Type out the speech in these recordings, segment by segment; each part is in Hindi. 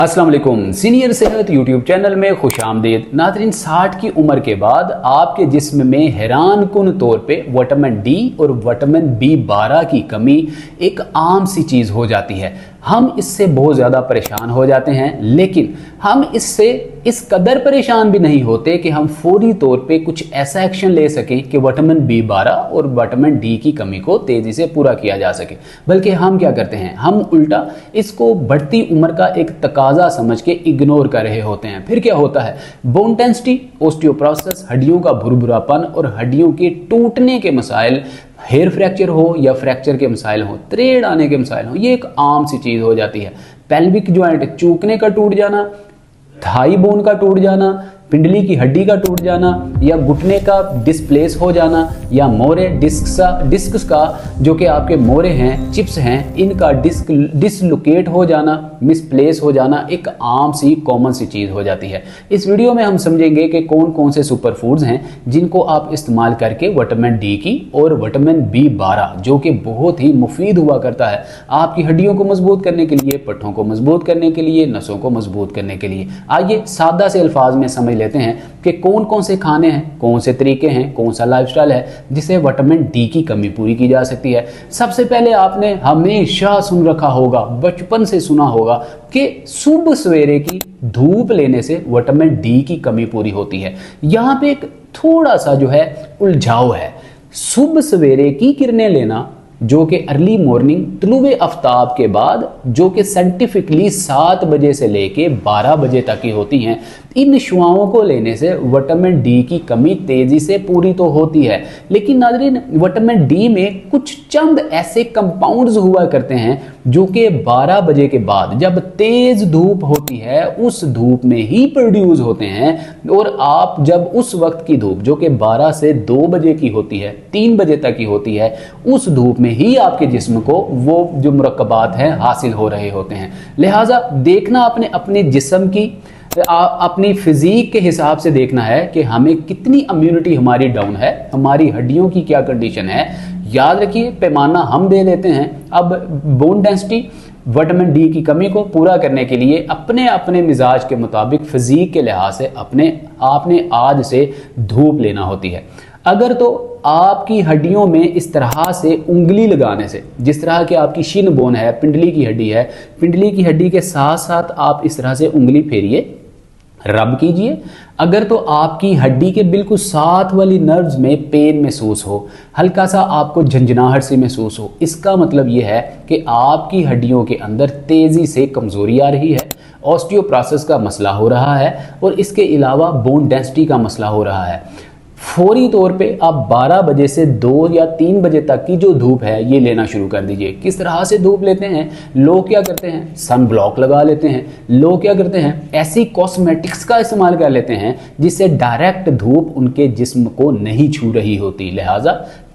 अस्सलाम वालेकुम। सीनियर सेहत यूट्यूब चैनल में खुश आमदीद। नाज़रीन, 60 की उम्र के बाद आपके जिस्म में हैरान कुन तौर पे विटामिन डी और विटामिन बी12 की कमी एक आम सी चीज़ हो जाती है। हम इससे बहुत ज़्यादा परेशान हो जाते हैं, लेकिन हम इससे इस कदर परेशान भी नहीं होते कि हम फौरी तौर पे कुछ ऐसा एक्शन ले सकें कि विटामिन बी12 और विटामिन डी की कमी को तेज़ी से पूरा किया जा सके। बल्कि हम क्या करते हैं, हम उल्टा इसको बढ़ती उम्र का एक तकाजा समझ के इग्नोर कर रहे होते हैं। फिर क्या होता है, बोन डेंसिटी, ऑस्टियोपोरोसिस, हड्डियों का भुरभुरापन और हड्डियों के टूटने के मसाइल, हेयर फ्रैक्चर हो या फ्रैक्चर के मसाइल हो, त्रेड़ आने के मसाइल हो, ये एक आम सी चीज़ हो जाती है। पेल्विक जॉइंट चूकने का टूट जाना, थाई बोन का टूट जाना, पिंडली की हड्डी का टूट जाना या घुटने का डिस्प्लेस हो जाना या मोरे डिस्क का जो कि आपके मोरे हैं, चिप्स हैं, इनका डिसलोकेट हो जाना, मिसप्लेस हो जाना एक आम सी कॉमन सी चीज़ हो जाती है। इस वीडियो में हम समझेंगे कि कौन कौन से सुपर फूड्स हैं जिनको आप इस्तेमाल करके विटामिन डी की और विटामिन बी12 जो कि बहुत ही मुफीद हुआ करता है आपकी हड्डियों को मजबूत करने के लिए, पट्टों को मजबूत करने के लिए, नसों को मजबूत करने के लिए। आइए सादा से अल्फाज में समझ लेते हैं कि कौन कौन से खाने हैं, कौन से तरीके हैं, कौन सा लाइफस्टाइल है जिससे विटामिन डी की कमी पूरी की जा सकती है। सबसे पहले आपने हमेशा सुन रखा होगा, बचपन से सुना होगा कि सुबह सवेरे की धूप लेने से विटामिन डी की कमी पूरी होती है। यहाँ पे एक थोड़ा सा जो है उलझाव है। सुबह सवेरे की किरणें लेना जो कि अर्ली मॉर्निंग तुलुए आफ्ताब के बाद, जो कि साइंटिफिकली 7 बजे से लेके 12 बजे तक की होती हैं, इन शुआओं को लेने से विटामिन डी की कमी तेजी से पूरी तो होती है। लेकिन नाज़रीन, विटामिन डी में कुछ चंद ऐसे कंपाउंड्स हुआ करते हैं जो कि 12 बजे के बाद जब तेज धूप होती है उस धूप में ही प्रोड्यूस होते हैं, और आप जब उस वक्त की धूप जो कि 12 से 2 बजे की होती है, 3 बजे तक की होती है, उस धूप में ही आपके जिस्म को वो जो मुरक्कबात हैं हासिल हो रहे होते हैं। लिहाजा देखना आपने अपने जिस्म की, अपनी फिजिक के हिसाब से देखना है कि हमें कितनी इम्यूनिटी हमारी डाउन है, हमारी हड्डियों की क्या कंडीशन है। याद रखिए, पैमाना हम दे देते हैं। अब बोन डेंसिटी, विटामिन डी की कमी को पूरा करने के लिए अपने अपने मिजाज के मुताबिक फिजिक के लिहाज से आपने आज से धूप लेना होती है। अगर तो आपकी हड्डियों में इस तरह से उंगली लगाने से, जिस तरह के आपकी शिन बोन है, पिंडली की हड्डी है, पिंडली की हड्डी के साथ साथ आप इस तरह से उंगली फेरिए, रब कीजिए। अगर तो आपकी हड्डी के बिल्कुल साथ वाली नर्व्स में पेन महसूस हो, हल्का सा आपको झंझनाहट सी महसूस हो, इसका मतलब यह है कि आपकी हड्डियों के अंदर तेजी से कमजोरी आ रही है, ऑस्टियोपोरोसिस का मसला हो रहा है और इसके अलावा बोन डेंसिटी का मसला हो रहा है। फौरी तौर पे आप 12 बजे से 2 या 3 बजे तक की जो धूप है ये लेना शुरू कर दीजिए। किस तरह से धूप लेते हैं, लोग क्या करते हैं, सन ब्लॉक लगा लेते हैं। लोग क्या करते हैं, ऐसी कॉस्मेटिक्स का इस्तेमाल कर लेते हैं जिससे डायरेक्ट धूप उनके जिस्म को नहीं छू रही होती। लिहाजा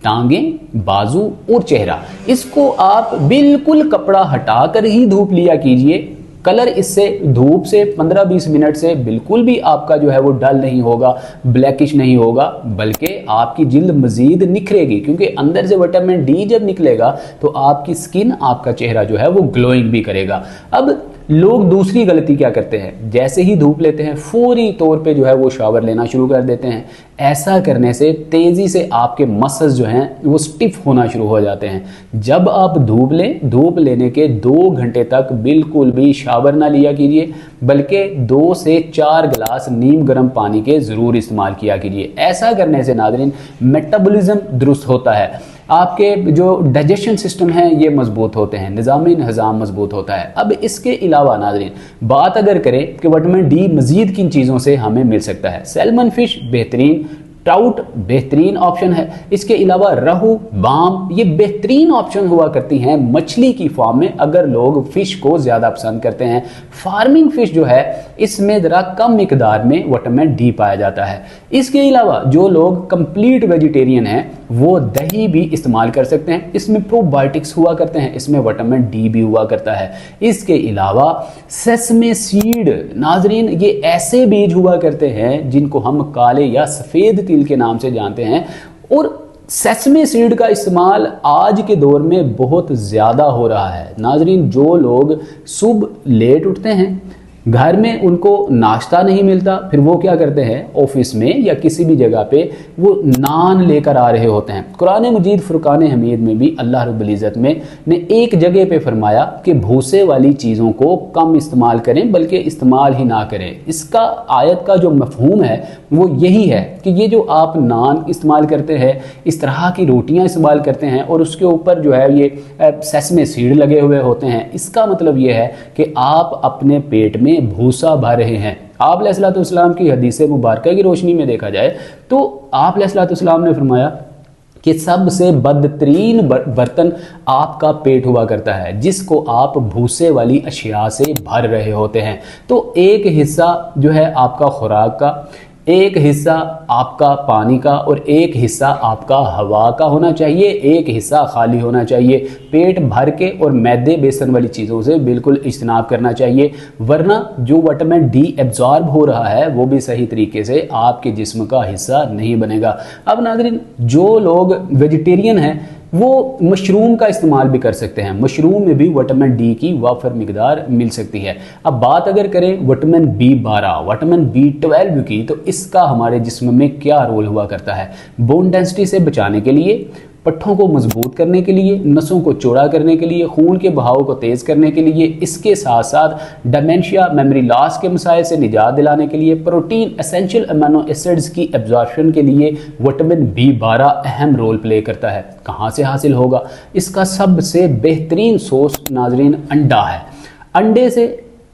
टांगें, बाजू और चेहरा, इसको आप बिल्कुल कपड़ा हटाकर ही धूप लिया कीजिए। कलर इससे धूप से 15-20 मिनट से बिल्कुल भी आपका जो है वो डल नहीं होगा, ब्लैकिश नहीं होगा, बल्कि आपकी जिल्द मजीद निखरेगी, क्योंकि अंदर से विटामिन डी जब निकलेगा तो आपकी स्किन, आपका चेहरा जो है वो ग्लोइंग भी करेगा। अब लोग दूसरी गलती क्या करते हैं, जैसे ही धूप लेते हैं फौरी तौर पे जो है वो शावर लेना शुरू कर देते हैं। ऐसा करने से तेज़ी से आपके मसल्स जो हैं वो स्टिफ होना शुरू हो जाते हैं। जब आप धूप लें, धूप लेने के 2 घंटे तक बिल्कुल भी शावर ना लिया कीजिए, बल्कि 2 से 4 गिलास नीम गर्म पानी के ज़रूर इस्तेमाल किया कीजिए। ऐसा करने से नाज़रीन मेटाबॉलिज्म दुरुस्त होता है, आपके जो डाइजेशन सिस्टम है ये मजबूत होते हैं, निज़ामी निज़ाम मजबूत होता है। अब इसके अलावा नाज़रीन बात अगर करें कि विटामिन डी मज़ीद किन चीज़ों से हमें मिल सकता है, सैल्मन फिश बेहतरीन, ट्राउट बेहतरीन ऑप्शन है। इसके अलावा रहू, बाम ये बेहतरीन ऑप्शन हुआ करती हैं मछली की फॉर्म में, अगर लोग फिश को ज़्यादा पसंद करते हैं। फार्मिंग फिश जो है इसमें ज़रा कम मिकदार में विटामिन डी पाया जाता है। इसके अलावा जो लोग कंप्लीट वेजिटेरियन हैं वो दही भी इस्तेमाल कर सकते हैं, इसमें प्रोबायोटिक्स हुआ करते हैं, इसमें विटामिन डी भी हुआ करता है। इसके अलावा सेसमे सीड, नाजरीन ये ऐसे बीज हुआ करते हैं जिनको हम काले या सफ़ेद तिल के नाम से जानते हैं, और सेसमे सीड का इस्तेमाल आज के दौर में बहुत ज़्यादा हो रहा है। नाजरीन जो लोग सुबह लेट उठते हैं, घर में उनको नाश्ता नहीं मिलता, फिर वो क्या करते हैं, ऑफिस में या किसी भी जगह पे वो नान लेकर आ रहे होते हैं। कुरान मजीद फुरकान हमीद में भी अल्लाह रब्बुल इज़्ज़त में ने एक जगह पे फरमाया कि भूसे वाली चीज़ों को कम इस्तेमाल करें, बल्कि इस्तेमाल ही ना करें। इसका आयत का जो मफहूम है वो यही है कि ये जो आप नान इस्तेमाल करते हैं, इस तरह की रोटियाँ इस्तेमाल करते हैं और उसके ऊपर जो है ये सेसमे सीड लगे हुए होते हैं, इसका मतलब ये है कि आप अपने पेट में भूसा भर रहे हैं। आप अलैहिस्सलाम की हदीस मुबारक की रोशनी में देखा जाए तो आप अलैहिस्सलाम ने फरमाया कि सबसे बदतरीन बर्तन आपका पेट हुआ करता है, जिसको आप भूसे वाली अशिया से भर रहे होते हैं। तो एक हिस्सा जो है आपका खुराक का, एक हिस्सा आपका पानी का और एक हिस्सा आपका हवा का होना चाहिए, एक हिस्सा खाली होना चाहिए। पेट भर के और मैदे बेसन वाली चीज़ों से बिल्कुल इज्तनाब करना चाहिए, वरना जो विटामिन डी एब्जॉर्ब हो रहा है वो भी सही तरीके से आपके जिस्म का हिस्सा नहीं बनेगा। अब नाज़रीन, जो लोग वेजिटेरियन हैं वो मशरूम का इस्तेमाल भी कर सकते हैं। मशरूम में भी विटामिन डी की वाफर मिकदार मिल सकती है। अब बात अगर करें विटामिन B12, विटामिन B12 की, तो इसका हमारे जिस्म में क्या रोल हुआ करता है। बोन डेंसिटी से बचाने के लिए, पट्ठों को मजबूत करने के लिए, नसों को चौड़ा करने के लिए, खून के बहाव को तेज़ करने के लिए, इसके साथ साथ डिमेंशिया, मेमोरी लॉस के मसाइल से निजात दिलाने के लिए, प्रोटीन, एसेंशियल अमीनो एसिड्स की एब्जॉर्प्शन के लिए विटामिन B12 अहम रोल प्ले करता है। कहाँ से हासिल होगा? इसका सबसे बेहतरीन सोर्स नाजरीन अंडा है। अंडे से,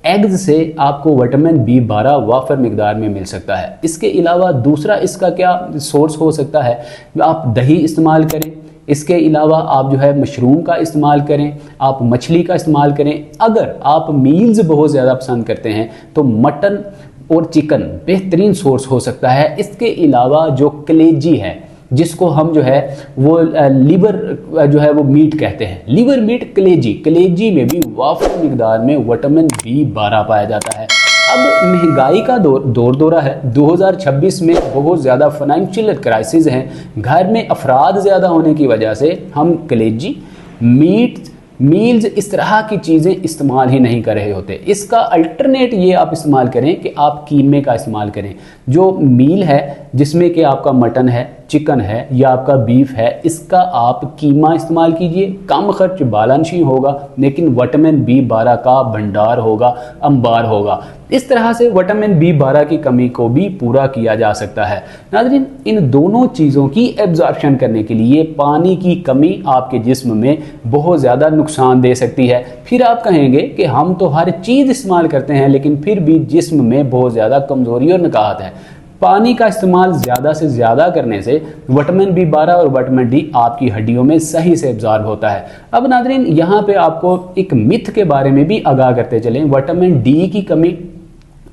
एग्स से आपको विटामिन B12 वाफर मिकदार में मिल सकता है। इसके अलावा दूसरा इसका क्या सोर्स हो सकता है, आप दही इस्तेमाल करें, इसके अलावा आप जो है मशरूम का इस्तेमाल करें, आप मछली का इस्तेमाल करें। अगर आप मील्स बहुत ज़्यादा पसंद करते हैं तो मटन और चिकन बेहतरीन सोर्स हो सकता है। इसके अलावा जो कलेजी है, जिसको हम जो है वो लीवर जो है वो मीट कहते हैं, लीवर मीट, कलेजी में भी वाफर मिकदार में विटामिन B12 पाया जाता है। अब महंगाई का दौरा है, 2026 में बहुत ज़्यादा फाइनेंशियल क्राइसिस हैं, घर में अफराद ज़्यादा होने की वजह से हम कलेजी, मीट, मील्स, इस तरह की चीज़ें इस्तेमाल ही नहीं कर रहे होते। इसका अल्टरनेट ये आप इस्तेमाल करें कि आप कीमे का इस्तेमाल करें। जो मील है जिसमें कि आपका मटन है, चिकन है या आपका बीफ है, इसका आप कीमा इस्तेमाल कीजिए। कम खर्च बालानशी होगा, लेकिन विटामिन B12 का भंडार होगा, अंबार होगा। इस तरह से विटामिन B12 की कमी को भी पूरा किया जा सकता है। नाज़रीन, इन दोनों चीज़ों की एब्जॉर्प्शन करने के लिए पानी की कमी आपके जिस्म में बहुत ज़्यादा नुकसान दे सकती है। फिर आप कहेंगे कि हम तो हर चीज़ इस्तेमाल करते हैं, लेकिन फिर भी जिस्म में बहुत ज़्यादा कमज़ोरी और नकाहत है। पानी का इस्तेमाल ज़्यादा से ज़्यादा करने से विटामिन B12 और विटामिन डी आपकी हड्डियों में सही से एब्जॉर्ब होता है। अब नाज़रीन, यहाँ पे आपको एक मिथ के बारे में भी आगाह करते चलें। विटामिन डी की कमी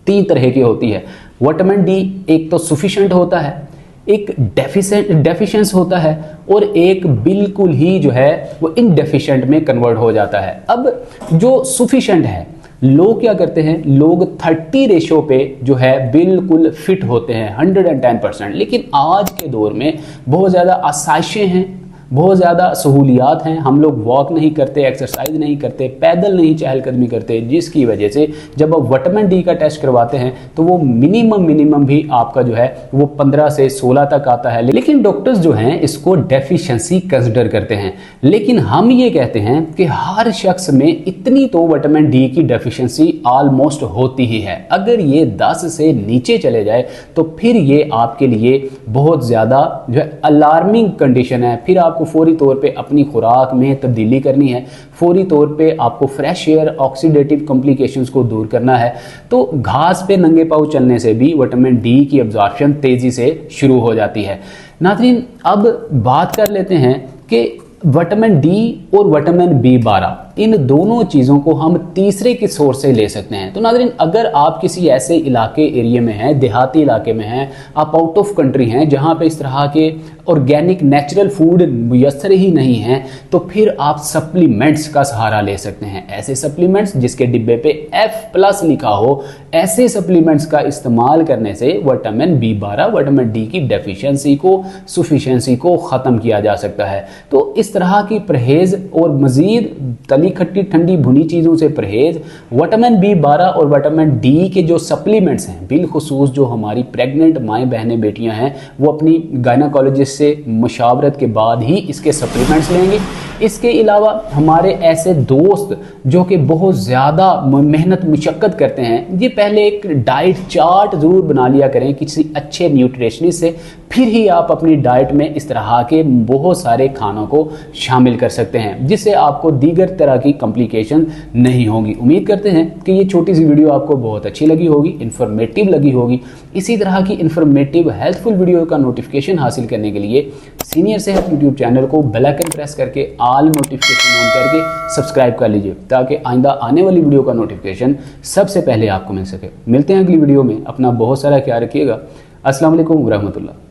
3 तरह की होती है। विटामिन डी एक तो सफिशिएंट होता है, एक डेफिशिएंस होता है और एक बिल्कुल ही जो है वो इनडेफिशिएंट में कन्वर्ट हो जाता है। अब जो सफिशिएंट है, लोग क्या करते हैं, लोग 30 रेशो पे जो है बिल्कुल फिट होते हैं, 110%। लेकिन आज के दौर में बहुत ज़्यादा आसाइशें हैं, बहुत ज़्यादा सहूलियात हैं। हम लोग वॉक नहीं करते, एक्सरसाइज नहीं करते, पैदल नहीं चहलकदमी करते, जिसकी वजह से जब आप विटामिन डी का टेस्ट करवाते हैं तो वो मिनिमम भी आपका जो है वो 15 से 16 तक आता है। लेकिन डॉक्टर्स जो हैं इसको डेफिशिएंसी कंसिडर करते हैं। लेकिन हम ये कहते हैं कि हर शख्स में इतनी तो विटामिन डी की डेफिशिएंसी ऑलमोस्ट होती ही है। अगर ये 10 से नीचे चले जाए तो फिर ये आपके लिए बहुत ज़्यादा जो है अलार्मिंग कंडीशन है। फिर आपको फौरी तौर पे अपनी खुराक में तब्दीली करनी है, फौरी तौर पे आपको फ्रेश एयर, ऑक्सीडेटिव कॉम्प्लिकेशंस को दूर करना है। तो घास पे नंगे पाँव चलने से भी विटामिन डी की एब्जॉर्प्शन तेज़ी से शुरू हो जाती है। नाज़रीन, अब बात कर लेते हैं कि विटामिन डी और विटामिन B12 इन दोनों चीज़ों को हम तीसरे के सोर्स से ले सकते हैं। तो नाज़रीन, अगर आप किसी ऐसे इलाके एरिया में हैं, देहाती इलाके में हैं, आप आउट ऑफ कंट्री हैं जहाँ पे इस तरह के ऑर्गेनिक नेचुरल फूड मुयसर ही नहीं हैं, तो फिर आप सप्लीमेंट्स का सहारा ले सकते हैं। ऐसे सप्लीमेंट्स जिसके डिब्बे पे F+ लिखा हो, ऐसे सप्लीमेंट्स का इस्तेमाल करने से विटामिन B12, विटामिन डी की डेफिशिएंसी को, सफिशिएंसी को ख़त्म किया जा सकता है। तो इस तरह की परहेज़ और मज़ीद तली खट्टी ठंडी भुनी चीज़ों से परहेज़, विटामिन B12 और विटामिन डी के जो सप्लीमेंट्स हैं, बिलखुसूस जो हमारी प्रेग्नेंट माएँ बहनें बेटियाँ हैं वो अपनी गायनाकोलॉजिस्ट से मशावरत के बाद ही इसके सप्लीमेंट्स लेंगे। इसके अलावा हमारे ऐसे दोस्त जो कि बहुत ज़्यादा मेहनत मुशक्क़त करते हैं, ये पहले एक डाइट चार्ट ज़रूर बना लिया करें किसी अच्छे न्यूट्रिशनिस्ट से, फिर ही आप अपनी डाइट में इस तरह के बहुत सारे खानों को शामिल कर सकते हैं, जिससे आपको दीगर तरह की कॉम्प्लिकेशन नहीं होगी। उम्मीद करते हैं कि ये छोटी सी वीडियो आपको बहुत अच्छी लगी होगी, इन्फॉर्मेटिव लगी होगी। इसी तरह की इन्फॉर्मेटिव हेल्पफुल वीडियो का नोटिफिकेशन हासिल करने के लिए सीनियर सेहत यूट्यूब चैनल को बेल आइकन प्रेस करके ऑल नोटिफिकेशन ऑन करके सब्सक्राइब कर लीजिए, ताकि आइंदा आने वाली वीडियो का नोटिफिकेशन सबसे पहले आपको मिल सके। मिलते हैं अगली वीडियो में, अपना बहुत सारा ख्याल रखिएगा। अस्सलाम वालेकुम व रहमतुल्लाह।